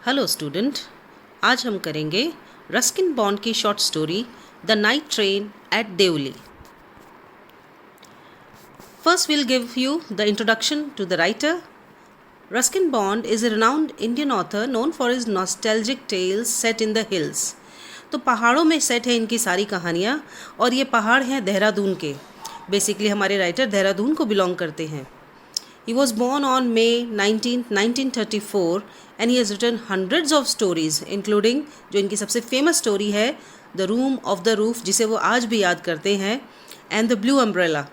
Hello student, आज हम करेंगे रस्किन बॉन्ड की short story the night train at Deoli. First, we'll give you the introduction to the writer. Ruskin Bond is a renowned Indian author known for his nostalgic tales set in the hills. तो पहाड़ों में set है इनकी सारी कहानियाँ और ये पहाड़ हैं देहरादून के. बेसिकली हमारे राइटर देहरादून को बिलोंग करते हैं. He was born on May 19, 1934 and he has written hundreds of stories including जो इनकी सबसे फेमस स्टोरी है The Room of the Roof, जिसे वो आज भी याद करते हैं, and The Blue Umbrella.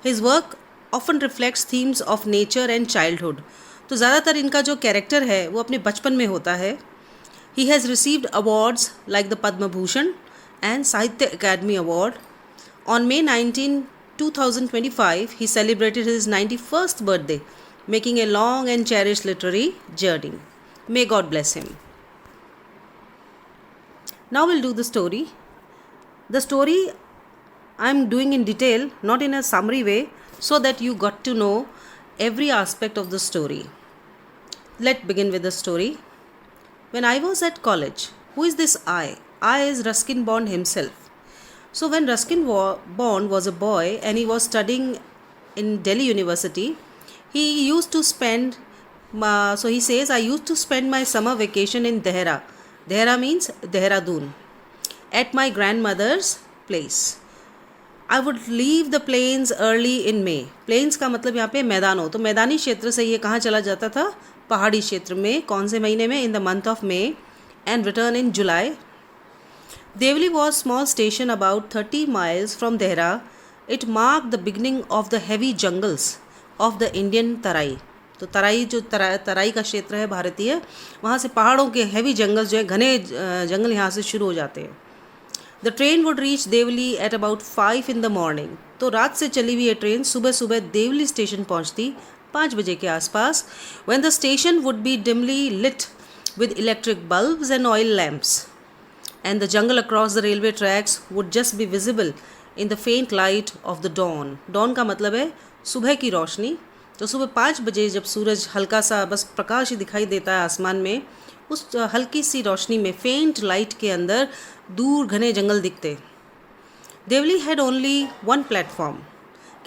His work often reflects themes of nature and childhood. तो ज़्यादातर इनका जो कैरेक्टर है वो अपने बचपन में होता है. He has received awards like the Padma Bhushan and Sahitya Academy Award. On May 19, 2025, he celebrated his 91st birthday, making a long and cherished literary journey. May God bless him. Now we'll do the story. The story I'm doing in detail, not in a summary way, so that you got to know every aspect of the story. Let's begin with the story. When I was at college, who is this I? I is Ruskin Bond himself. So when Ruskin Bond was a boy and he was studying in Delhi University, he used to spend, so he says, I used to spend my summer vacation in Dehra. Dehra means Dehradun, at my grandmother's place. I would leave the plains early in May. Plains का मतलब यहाँ पे मैदान हो, तो मैदानी क्षेत्र से ये कहाँ चला जाता था? पहाड़ी क्षेत्र में. कौन से महीने में? In the month of May, and return in July. Devli was a small station about 30 miles from Dehra. It marked the beginning of the heavy jungles of the Indian Tarai. तो तराई जो तराई का क्षेत्र है भारतीय, वहाँ से पहाड़ों के हेवी जंगल जो है, घने जंगल यहाँ से शुरू हो जाते हैं. The train would reach Devli at about 5 in the morning. तो रात से चली हुई ये ट्रेन सुबह सुबह देवली स्टेशन पहुँचती 5 बजे के आसपास. When the station would be dimly lit with electric bulbs and oil lamps. And the jungle across the railway tracks would just be visible in the faint light of the dawn. Dawn का मतलब है सुबह की रोशनी. तो सुबह 5 बजे जब सूरज हल्का सा बस प्रकाश ही दिखाई देता है आसमान में, उस हल्की सी रोशनी में, फेंट लाइट के अंदर दूर घने जंगल दिखते. Deoli had only one platform.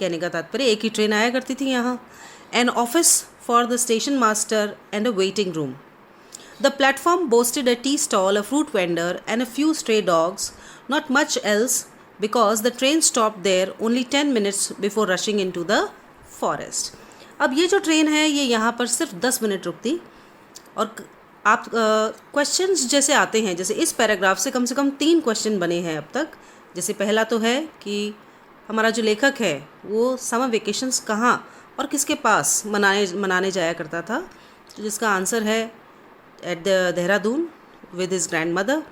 कहने का तात्पर्य एक ही ट्रेन आया करती थी यहाँ. An office for the station master and a waiting room. The platform boasted a tea stall, a fruit vendor, and a few stray dogs, not much else, because the train stopped there only 10 minutes before rushing into the forest. अब ये जो train है ये यहाँ पर सिर्फ 10 minute रुकती. और आप क्वेश्चंस जैसे आते हैं, जैसे इस पैराग्राफ से कम 3 क्वेश्चन बने हैं अब तक. जैसे पहला तो है कि हमारा जो लेखक है वो समर वेकेशंस कहाँ और किसके पास मनाने जाया करता था, तो जिसका आंसर है at Dehradun with his grandmother.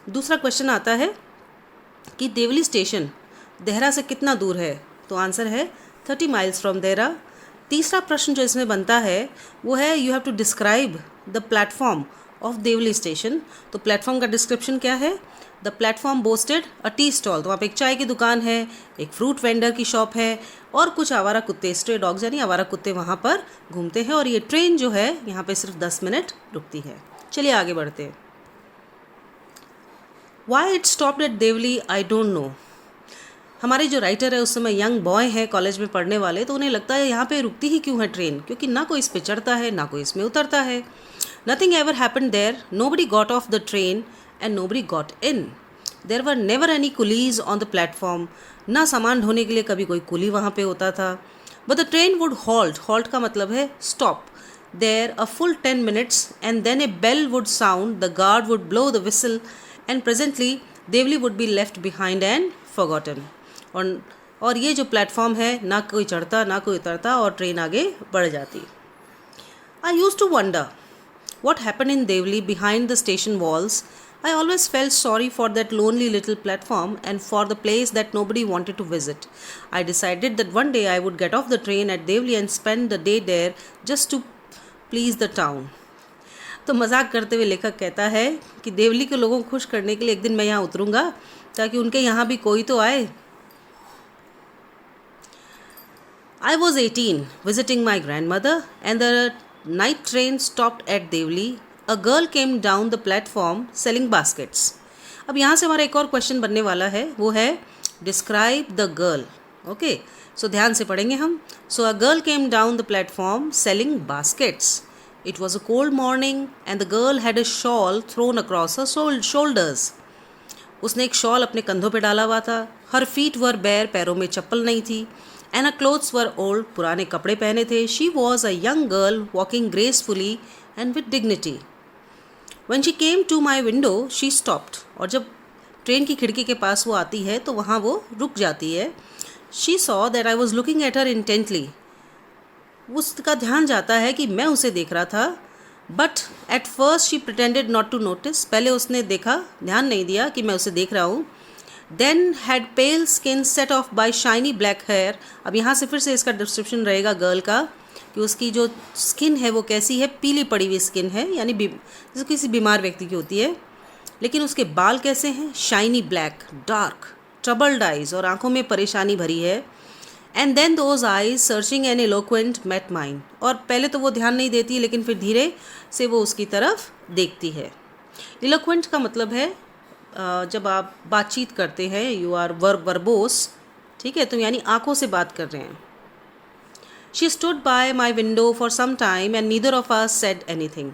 दूसरा क्वेश्चन आता है कि देवली स्टेशन देहरा से कितना दूर है, तो आंसर है 30 माइल्स फ्रॉम देहरा. तीसरा प्रश्न जो इसमें बनता है वो है you have to describe the platform of Deoli station. तो प्लेटफॉर्म का डिस्क्रिप्शन क्या है? The platform boasted a tea stall. तो वहाँ पे एक चाय की दुकान है, एक फ्रूट वेंडर की शॉप है और कुछ आवारा कुत्ते, स्ट्रे डॉग्स यानी आवारा कुत्ते वहाँ पर घूमते हैं. और ये ट्रेन जो है यहाँ पे सिर्फ 10 मिनट रुकती है. चलिए आगे बढ़ते हैं. Why it stopped at Deoli I don't know. हमारे जो राइटर है उस समय यंग बॉय है, कॉलेज में पढ़ने वाले, तो उन्हें लगता है यहाँ पे रुकती ही क्यों है ट्रेन, क्योंकि ना कोई इस पे चढ़ता है ना कोई इसमें उतरता है. Nothing ever happened there. Nobody got off the train and nobody got in. There were never any coolies on the platform. ना सामान ढोने के लिए कभी कोई कुली वहाँ पे होता था. But the train would halt. Halt का मतलब है stop. There a full 10 minutes and then a bell would sound. The guard would blow the whistle and presently Devli would be left behind and forgotten. और ये जो platform है ना कोई चढ़ता ना कोई उतरता और ट्रेन आगे बढ़ जाती. I used to wonder what happened in Devli behind the station walls. I always felt sorry for that lonely little platform and for the place that nobody wanted to visit. I decided that one day I would get off the train at Devli and spend the day there just to please the town. तो मजाक करते हुए लेखक कहता है कि देवली के लोगों को खुश करने के लिए एक दिन मैं यहाँ उतरूँगा ताकि उनके यहाँ भी कोई तो आए. I was 18, visiting my grandmother, and the night train stopped at Devli a girl came down the platform selling baskets. अब यहाँ से हमारा एक और क्वेश्चन बनने वाला है, वो है describe the girl. Okay, so ध्यान से पढ़ेंगे हम। So a girl came down the platform selling baskets. It was a cold morning and the girl had a shawl thrown across her shoulders. उसने एक शॉल अपने कंधों पे डाला हुआ था। हर फीट वर बेयर, पैरों में चप्पल नहीं थी। And a clothes were old, पुराने कपड़े पहने थे। She was a young girl walking gracefully and with dignity. When she came to my window, she stopped. और जब ट्रेन की खिड़की के पास वो आती है तो वहाँ वो रुक जाती है। She saw that I was looking at her intently. उसका ध्यान जाता है कि मैं उसे देख रहा था। But at first she pretended not to notice. पहले उसने देखा, ध्यान नहीं दिया कि मैं उसे देख रहा हूँ। Then had pale skin set off by shiny black hair. अब यहाँ से फिर से इसका डिस्क्रिप्शन रहेगा गर्ल का कि उसकी जो स्किन है वो कैसी है, पीली पड़ी हुई स्किन है, यानी जैसे किसी बीमार व्यक्ति की होती है। लेकिन उसके बाल कैसे हैं, shiny black, dark, troubled eyes, और आंखों में परेशानी भरी है। And then those eyes searching and eloquent met mine. और पहले तो वो ध्यान नहीं देती, लेकिन फिर धीरे से वो उसकी तरफ देखती है। एलोक्वेंट का मतलब है जब आप बातचीत करते हैं, यू आर वर्बोस, ठीक है, तो यानी आंखों से बात कर रहे हैं। She stood by my window for some time and neither of us said anything.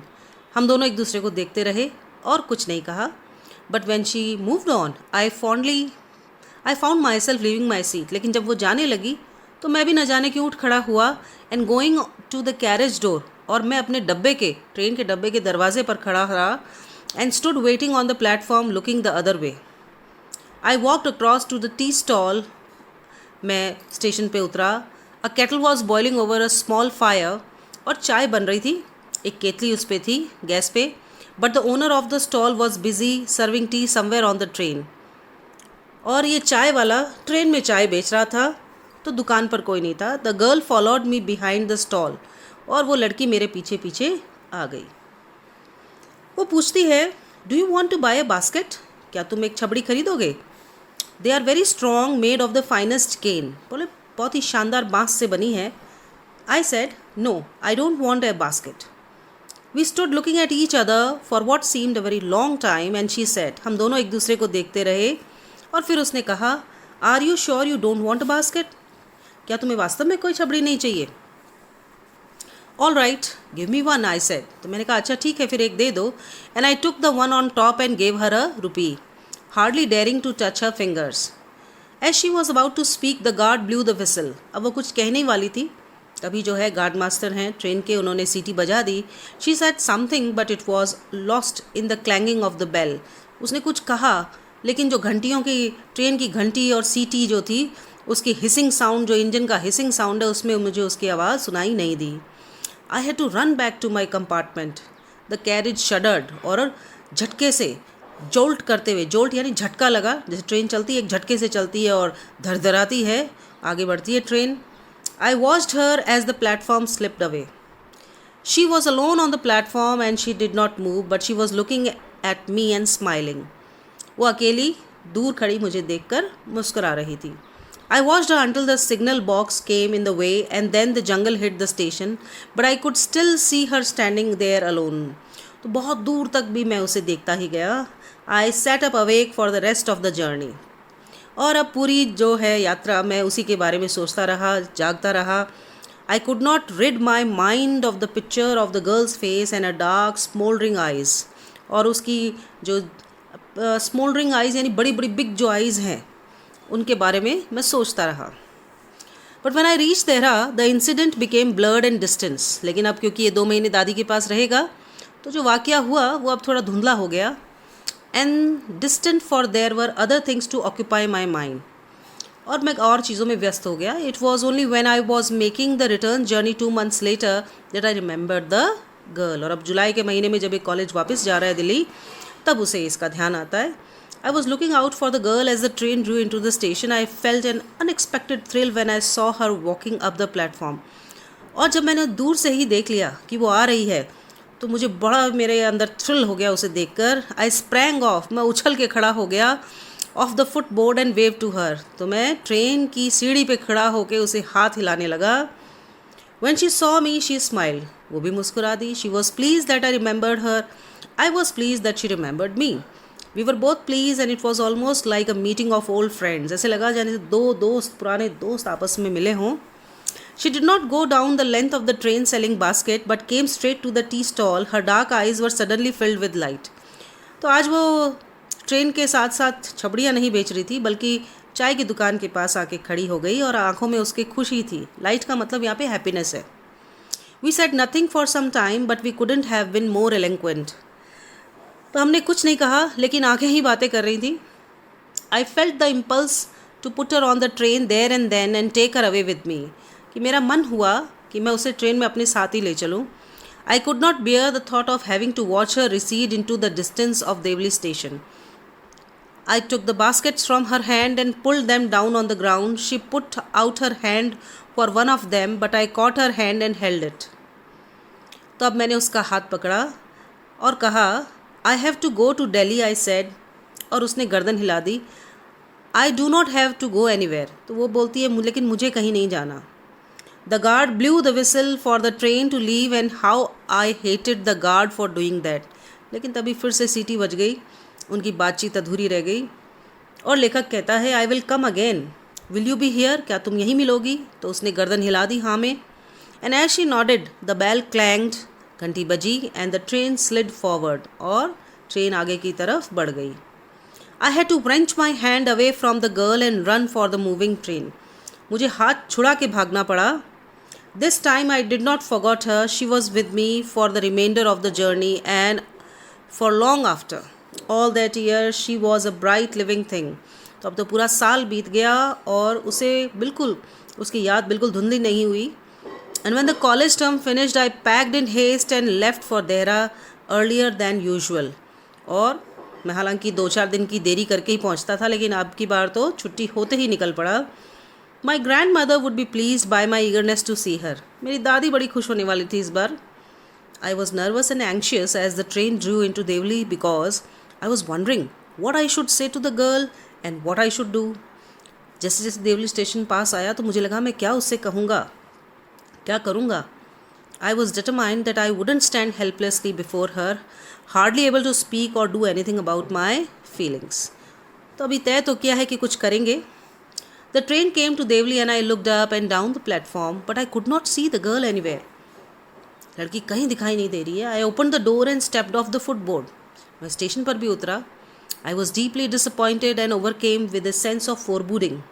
हम दोनों एक दूसरे को देखते रहे और कुछ नहीं कहा। But when she moved on, I found myself leaving my seat. लेकिन जब वो जाने लगी तो मैं भी न जाने क्यों उठ खड़ा हुआ and going to the carriage door, और मैं अपने ट्रेन के डब्बे के दरवाजे पर खड़ा रहा and stood waiting on the platform looking the other way. I walked across to the tea stall. मैं स्टेशन पे उतरा। A kettle was boiling over a small fire. और चाय बन रही थी, एक केतली उस पे थी गैस पे। But the owner of the stall was busy serving tea somewhere on the train. और ये चाय वाला ट्रेन में चाय बेच रहा था, तो दुकान पर कोई नहीं था। The girl followed me behind the stall. और वो लड़की मेरे पीछे पीछे आ गई। वो पूछती है, Do you want to buy a basket? क्या तुम एक छबड़ी खरीदोगे? They are very strong, made of the finest cane. बोले बहुत ही शानदार बांस से बनी है। I said, No, I don't want a basket. We stood looking at each other for what seemed a very long time and she said, हम दोनों एक दूसरे को देखते रहे और फिर उसने कहा, Are you sure you don't want a basket? क्या तुम्हें वास्तव में कोई छबड़ी नहीं चाहिए? All right, give me one, I said. तो मैंने कहा अच्छा ठीक है, फिर एक दे दो। And I took the one on top and gave her a rupee, hardly daring to touch her fingers. As she was about to speak, the guard blew the whistle. अब वो कुछ कहने वाली थी, तभी जो है गार्ड मास्टर हैं ट्रेन के, उन्होंने सीटी बजा दी। She said something but it was lost in the clanging of the bell. उसने कुछ कहा, लेकिन जो घंटियों की, ट्रेन की घंटी और सीटी जो थी, उसकी हिसिंग साउंड, जो इंजन का हिसिंग साउंड है, उसमें मुझे उसकी आवाज़ सुनाई नहीं दी। I had to run back to my compartment. The carriage shuddered. और झटके से, जोल्ट करते हुए, जोल्ट यानी झटका लगा, जैसे ट्रेन चलती है एक झटके से चलती है और धड़धड़ाती है, आगे बढ़ती है train. I watched her as the platform slipped away. She was alone on the platform and she did not move, but she was looking at me and smiling. वो अकेली दूर खड़ी मुझे देखकर मुस्कुरा रही थी। I watched her until the signal box came in the way and then the jungle hit the station, but I could still see her standing there alone. तो बहुत दूर तक भी मैं उसे देखता ही गया। I sat up awake for the rest of the journey. और अब पूरी जो है यात्रा मैं उसी के बारे में सोचता रहा, जागता रहा। I could not rid my mind of the picture of the girl's face and her dark smoldering eyes. और उसकी जो smoldering eyes यानी बड़ी बड़ी बिग जो eyes हैं, उनके बारे में मैं सोचता रहा। But when I reached Tehra, the incident became blurred and distant. लेकिन अब क्योंकि ये 2 महीने दादी के पास रहेगा, तो जो वाक़या हुआ वो अब थोड़ा धुंधला हो गया। And distant, for there were other things to occupy my mind. और मैं और चीज़ों में व्यस्त हो गया। It was only when I was making the return journey 2 months later that I remembered the girl. और अब जुलाई के महीने में जब एक कॉलेज वापस जा रहा है दिल्ली, तब उसे इसका ध्यान आता है। I was looking out for the girl as the train drew into the station. I felt an unexpected thrill when I saw her walking up the platform. और जब मैंने दूर से ही देख लिया कि वो आ रही है, तो मुझे बड़ा मेरे अंदर थ्रिल हो गया उसे देखकर। I sprang off, मैं उछल के खड़ा हो गया off the footboard and wave to her. तो मैं ट्रेन की सीढ़ी पे खड़ा होकर उसे हाथ हिलाने लगा। When she saw me, she smiled. वो भी मुस्कुरा दी. She was pleased that I remembered her. I was pleased that she remembered me. We were both pleased and it was almost like a meeting of old friends. ऐसे लगा जाने से दो दोस्त, पुराने दोस्त आपस में मिले हों. She did not go down the length of the train selling basket but came straight to the tea stall. Her dark eyes were suddenly filled with light. तो आज वो ट्रेन के साथ साथ छबड़ियाँ नहीं बेच रही थी, बल्कि चाय की दुकान के पास आके खड़ी हो गई और आंखों में उसके खुशी थी. लाइट का मतलब यहाँ पे हैप्पीनेस है. We said nothing for some time but we couldn't have been more eloquent. तो हमने कुछ नहीं कहा लेकिन आंखें ही बातें कर रही थी. I felt the impulse to put her on the train there and then and take her away with me. कि मेरा मन हुआ कि मैं उसे ट्रेन में अपने साथ ही ले चलूँ. I could not bear the thought of having to watch her recede into the distance of Devli station. I took the baskets from her hand and pulled them down on the ground. She put out her hand for one of them, but I caught her hand and held it. तो अब मैंने उसका हाथ पकड़ा और कहा, I have to go to Delhi, I said. और उसने गर्दन हिला दी. I do not have to go anywhere. तो वो बोलती है लेकिन मुझे कहीं नहीं जाना. The guard blew the whistle for the train to leave and how I hated the guard for doing that. लेकिन तभी फिर से सीटी बज गई. उनकी बातचीत अधूरी रह गई और लेखक कहता है, I will come again. Will you be here? क्या तुम यहीं मिलोगी? तो उसने गर्दन हिला दी हाँ में. And as she nodded, the bell clanged, घंटी बजी and the train slid forward. और ट्रेन आगे की तरफ बढ़ गई. I had to wrench my hand away from the girl and run for the moving train. मुझे हाथ छुड़ा के भागना पड़ा. This time I did not forget her. She was with me for the remainder of the journey and for long after. All that year she was a bright living thing. तो अब तो पूरा साल बीत गया और उसे बिल्कुल उसकी याद बिल्कुल धुंधली नहीं हुई. And when the college term finished, I packed in haste and left for Dehra earlier than usual. और मैं हालांकि 2-4 दिन की देरी करके ही पहुंचता था, लेकिन अब की बार तो छुट्टी होते ही निकल पड़ा. My grandmother would be pleased by my eagerness to see her. मेरी दादी बड़ी खुश होने वाली थी इस बार. I was nervous and anxious as the train drew into Devli because I was wondering what I should say to the girl and what I should do. जैसे जैसे देवली स्टेशन पास आया तो मुझे लगा मैं क्या उससे कहूँगा, क्या करूँगा. I was determined that I wouldn't stand helplessly before her, hardly able to speak or do anything about my feelings. तो अभी तय तो किया है कि कुछ करेंगे. The train came to Devli and I looked up and down the platform, but I could not see the girl anywhere. लड़की कहीं दिखाई नहीं दे रही है. I opened the door and stepped off the footboard. मैं स्टेशन पर भी उतरा. I was deeply disappointed and overcame with a sense of foreboding.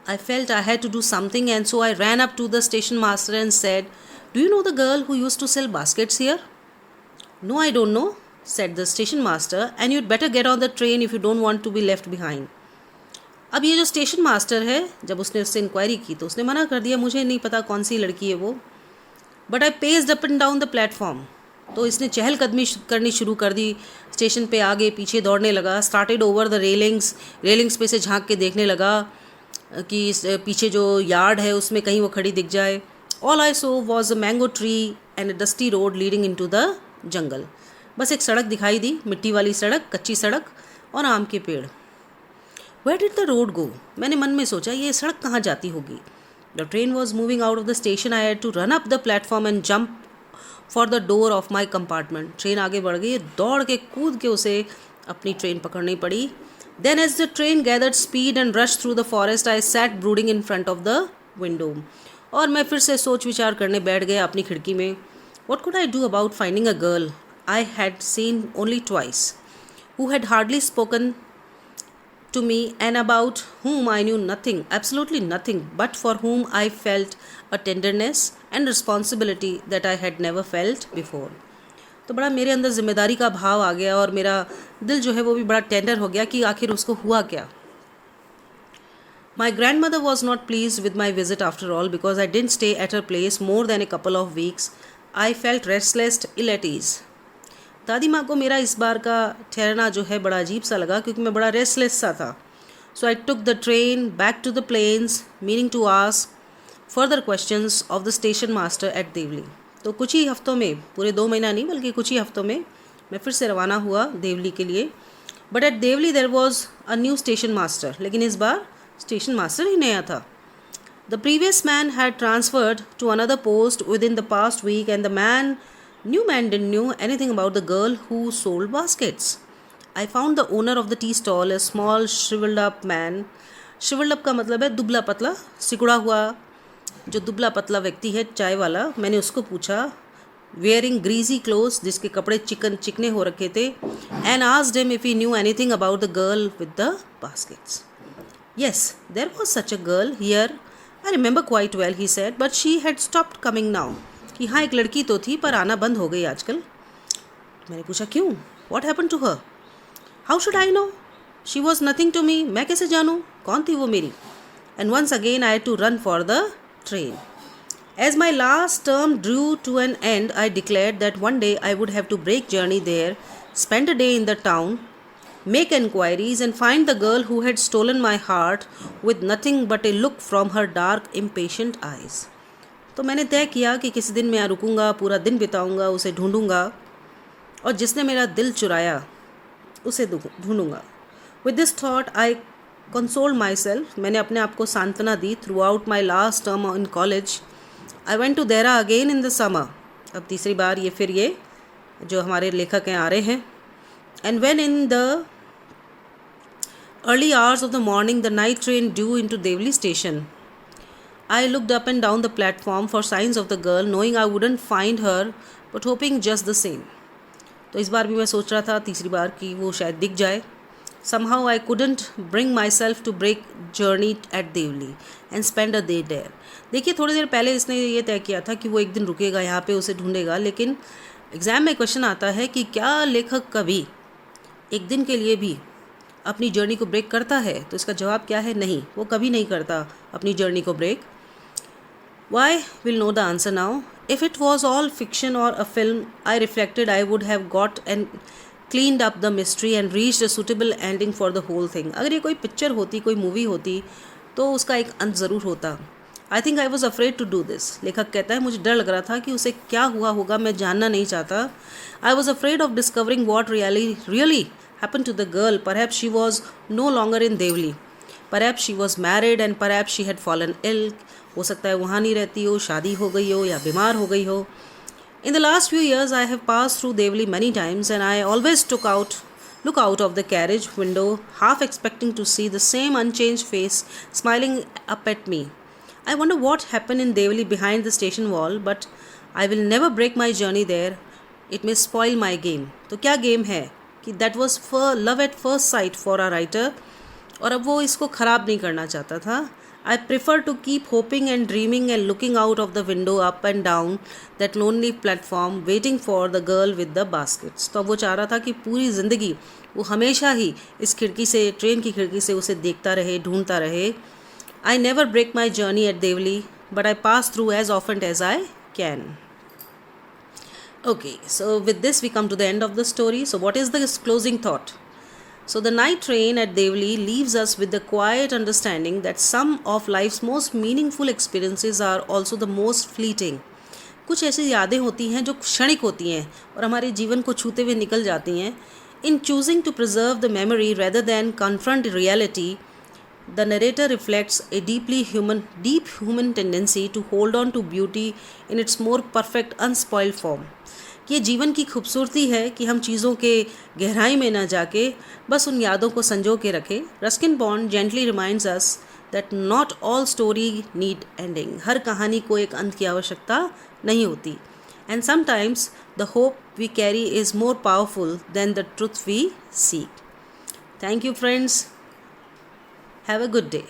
I felt I had to do something and so I ran up to the station master and said, Do you know the girl who used to sell baskets here? No, I don't know, said the station master, and you'd better get on the train if you don't want to be left behind. अब ये जो station master है, जब उसने उससे inquiry की तो उसने मना कर दिया, मुझे नहीं पता कौन सी लड़की है वो. But I paced up and down the platform. तो इसने चहलकदमी करनी शुरू कर दी. स्टेशन पे आगे पीछे दौड़ने लगा. स्टार्टेड ओवर द रेलिंग्स पे से झांक के देखने लगा कि पीछे जो यार्ड है उसमें कहीं वो खड़ी दिख जाए. All I saw was a mango tree and a dusty road leading into the jungle. बस एक सड़क दिखाई दी, मिट्टी वाली सड़क, कच्ची सड़क और आम के पेड़. Where did the road go? मैंने मन में सोचा ये सड़क कहाँ जाती होगी. The train was moving out of the station. I had to run up the platform and jump for the door of my compartment. Train आगे बढ़ गई, दौड़ के कूद के उसे अपनी ट्रेन पकड़नी पड़ी. Then as the train gathered speed and rushed through the forest, I sat brooding in front of the window. और मैं फिर से सोच विचार करने बैठ गया अपनी खिड़की में. What could I do about finding a girl I had seen only twice, who had hardly spoken to me and about whom I knew nothing, absolutely nothing, but for whom I felt a tenderness and responsibility that I had never felt before. तो बड़ा मेरे अंदर जिम्मेदारी का भाव आ गया और मेरा दिल जो है वो भी बड़ा टेंडर हो गया कि आखिर उसको हुआ क्या. My grandmother was not pleased with my visit after all because I didn't stay at her place more than a couple of weeks. I felt restless, ill at ease. दादी माँ को मेरा इस बार का ठहरना जो है बड़ा अजीब सा लगा क्योंकि मैं बड़ा रेस्टलेस सा था. So I took the train back to the plains meaning to ask further questions of the station master at Deoli. तो कुछ ही हफ्तों में, पूरे 2 महीना नहीं बल्कि कुछ ही हफ्तों में मैं फिर से रवाना हुआ देवली के लिए. But at Deoli there was a new station master. लेकिन इस बार स्टेशन मास्टर ही नया था. The previous man had transferred to another post within the past week, and the new man didn't know anything about the girl who sold baskets. I found the owner of the tea stall, a small shriveled up man. Shriveled up का मतलब है दुबला पतला, सिकुड़ा हुआ जो दुबला पतला व्यक्ति है चाय वाला. मैंने उसको पूछा, wearing greasy clothes, जिसके कपड़े चिकने हो रखे थे, and asked him if he knew anything about the girl with the baskets. Yes, there was such a girl here. I remember quite well, he said, but she had stopped coming now. कि हाँ एक लड़की तो थी पर आना बंद हो गई आजकल. मैंने पूछा क्यों? What happened to her? How should I know? She was nothing to me. मैं कैसे जानूँ? कौन थी वो मेरी? And once again I had to run for the train. As my last term drew to an end, I declared that one day I would have to break journey there, spend a day in the town, make enquiries and find the girl who had stolen my heart with nothing but a look from her dark, impatient eyes. तो मैंने तय किया कि किसी दिन मैं यहाँ रुकूंगा, पूरा दिन बिताऊंगा, उसे ढूंढूंगा और जिसने मेरा दिल चुराया उसे ढूंढूंगा. With this thought, I consoled myself. मैंने अपने आप को सांत्वना दी. Throughout my last term in college, I went to Dehra again in the summer. अब तीसरी बार ये जो हमारे लेखक हैं आ रहे हैं. And when in the early hours of the morning the night train due into Devli station, I looked up and down the platform for signs of the girl, knowing I wouldn't find her, but hoping just the same. तो इस बार भी मैं सोच रहा था तीसरी बार कि वो शायद दिख जाए. Somehow I couldn't bring myself to break journey at Devli and spend a day there. देखिए थोड़ी देर पहले इसने ये तय किया था कि वो एक दिन रुकेगा यहाँ पे, उसे ढूंढेगा, लेकिन एग्ज़ाम में क्वेश्चन आता है कि क्या लेखक कभी एक दिन के लिए भी अपनी जर्नी को ब्रेक करता है? तो इसका जवाब क्या है? नहीं, वो कभी नहीं करता अपनी जर्नी को break. Why? We'll know the answer now. If it was all fiction or a film, I reflected I would have got and cleaned up the mystery and reached a suitable ending for the whole thing. अगर ये कोई picture होती, कोई movie होती, तो उसका एक अंत ज़रूर होता. I think I was afraid to do this. लेखक कहता है मुझे डर लग रहा था कि उसे क्या हुआ होगा, मैं जानना नहीं चाहता. I was afraid of discovering what really happened to the girl. Perhaps she was no longer in Devli. Perhaps she was married and perhaps she had fallen ill. हो सकता है वहाँ नहीं रहती हो, शादी हो गई हो या बीमार हो गई हो. In the last few years, I have passed through Devli many times, and I always look out of the carriage window, half expecting to see the same unchanged face smiling up at me. I wonder what happened in Devli behind the station wall, but I will never break my journey there. It may spoil my game. तो क्या game है कि that was for love at first sight for a writer, और अब वो इसको ख़राब नहीं करना चाहता था. I prefer to keep hoping and dreaming and looking out of the window up and down that lonely platform waiting for the girl with the baskets. तो वो चाह रहा था कि पूरी ज़िंदगी वो हमेशा ही इस खिड़की से, ट्रेन की खिड़की से उसे देखता रहे, ढूंढता रहे. I never break my journey at Devli, but I pass through as often as I can. Okay, so with this we come to the end of the story. So what is the closing thought? So the night train at Devli leaves us with the quiet understanding that some of life's most meaningful experiences are also the most fleeting. कुछ ऐसी यादें होती हैं जो क्षणिक होती हैं और हमारे जीवन को छूते हुए निकल जाती हैं. In choosing to preserve the memory rather than confront reality, the narrator reflects a deep human tendency to hold on to beauty in its more perfect, unspoiled form. ये जीवन की खूबसूरती है कि हम चीज़ों के गहराई में न जाके बस उन यादों को संजो के रखें. Ruskin Bond gently reminds us that not all story need ending. हर कहानी को एक अंत की आवश्यकता नहीं होती. And sometimes the hope we carry is more powerful than the truth we seek. Thank you friends. Have a good day.